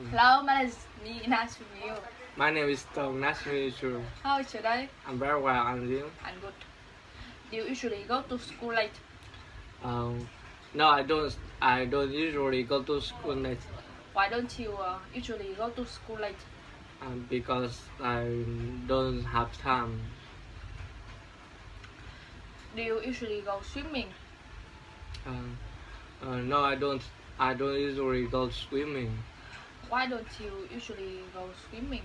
Hello, my name is me. Nice to meet you. My name is Tom. Nice to meet you. How is your day? I'm very well, and you? I'm good. Do you usually go to school late? Um, no, I don't. I don't usually go to school late Why don't you usually go to school late? because I don't have time. Do you usually go swimming? No, I don't. I don't usually go swimming Why don't you usually go swimming?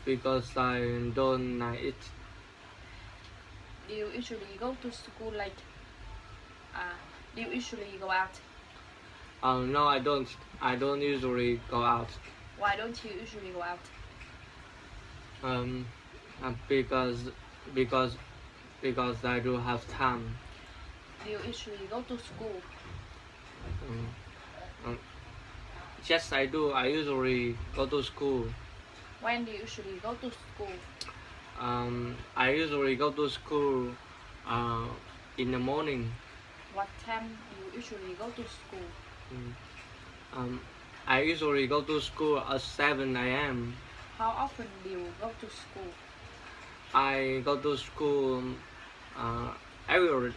because I don't like it. Do you usually go to school late? Do you usually go out? No, I don't. I don't usually go out. Why don't you usually go out? Um, because because I do have time. Do you usually go to school? Um, um, yes, I do. I usually go to school. When do you usually go to school? I usually go to school in the morning. What time do you usually go to school? I usually go to school at 7 a.m. How often do you go to school? I go to school every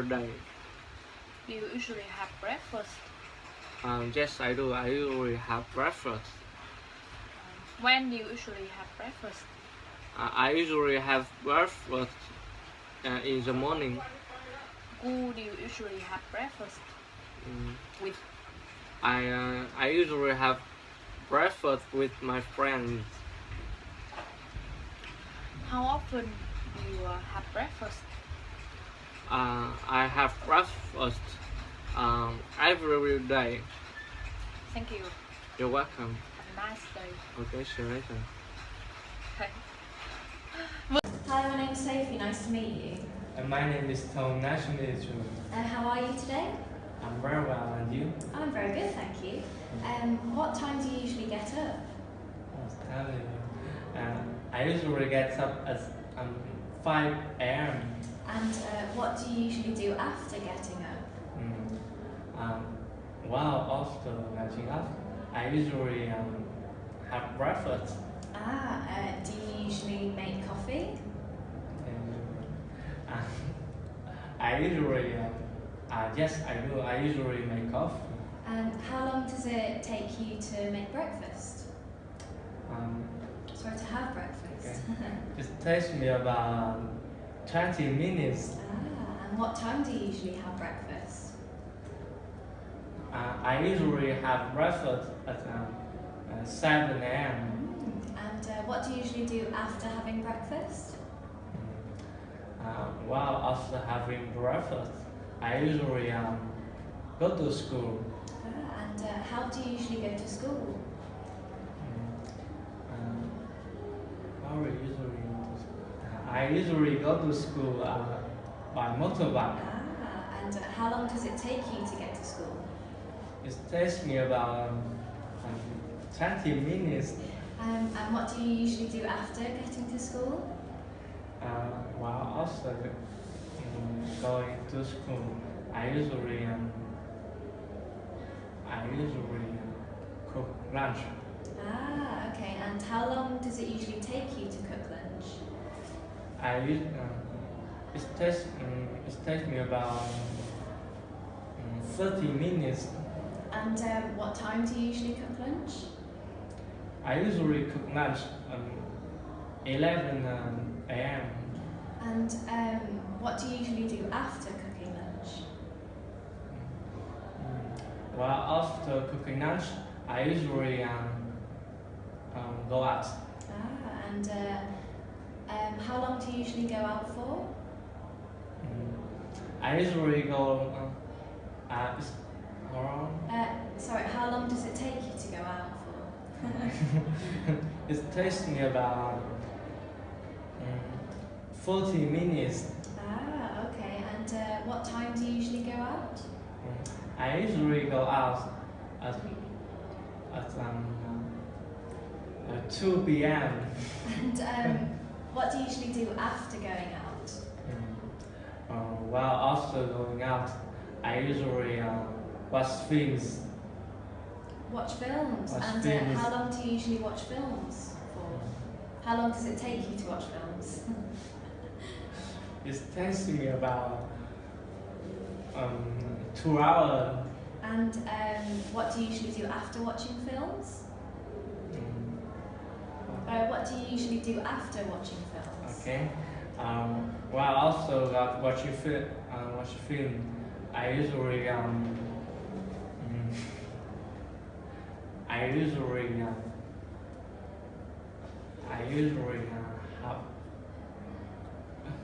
day. Do you usually have breakfast? Yes, I do. I usually have breakfast. When do you usually have breakfast? I usually have breakfast in the morning. Who do you usually have breakfast with? I usually have breakfast with my friends. How often do you have breakfast? I have breakfast every day. Thank you. You're welcome. Have a nice day. Okay, see you later. Okay. Hi, my name's Sophie. Nice to meet you. And my name is Tom. Nice to meet you. How are you today? I'm very well, and you? I'm very good, thank you. What time do you usually get up? I was telling you. I usually get up at 5 a.m. And what do you usually do after getting up? After getting up, I usually have breakfast. Do you usually make coffee? I usually, yes, I do. I usually make coffee. And how long does it take you to make breakfast? Sorry, to have breakfast. Okay. It takes me about 20 minutes. And what time do you usually have breakfast? I usually have breakfast at 7 a.m. And what do you usually do after having breakfast? After having breakfast, I usually go to school. And how do you usually go to school? I usually go to school by motorbike. And how long does it take you to get to school? It takes me about 20 minutes. And what do you usually do after getting to school? After going to school, I usually cook lunch. Okay. And how long does it usually take you to cook lunch? It takes me about 30 minutes. And what time do you usually cook lunch? I usually cook lunch 11 a.m. And what do you usually do after cooking lunch? After cooking lunch, I usually go out. And how long do you usually go out for? I usually go Sorry, how long does it take you to go out for? It takes me about 40 minutes. Okay. And what time do you usually go out? I usually go out at 2 p.m. And what do you usually do after going out? After going out, I usually watch films. Watch films. Watch And films. how long do you usually watch films for? How long does it take you to watch films? It takes me about 2 hours. And what do you usually do after watching films? What do you usually do after watching films? Okay. While also watching film, I usually have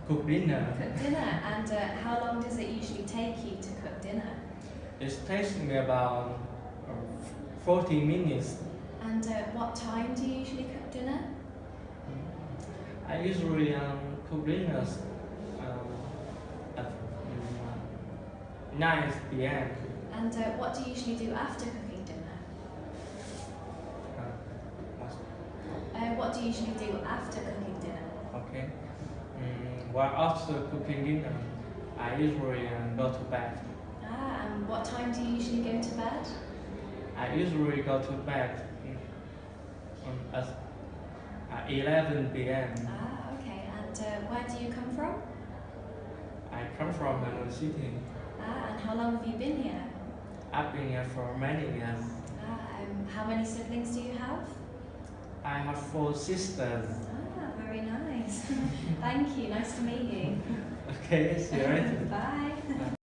cook dinner. Cook dinner. And how long does it usually take you to cook dinner? It takes me about 40 minutes. And what time do you usually cook dinner? I usually cook dinners at 9 p.m. And what do you usually do after cooking dinner? What do you usually do after cooking dinner? Okay. While after cooking dinner, I usually go to bed. And what time do you usually go to bed? I usually go to bed at 11 p.m. Okay. And where do you come from? I come from Hanoi City. And how long have you been here? I've been here for many years. How many siblings do you have? I have 4 sisters. Very nice. Thank you. Nice to meet you. Okay, see you later. Bye.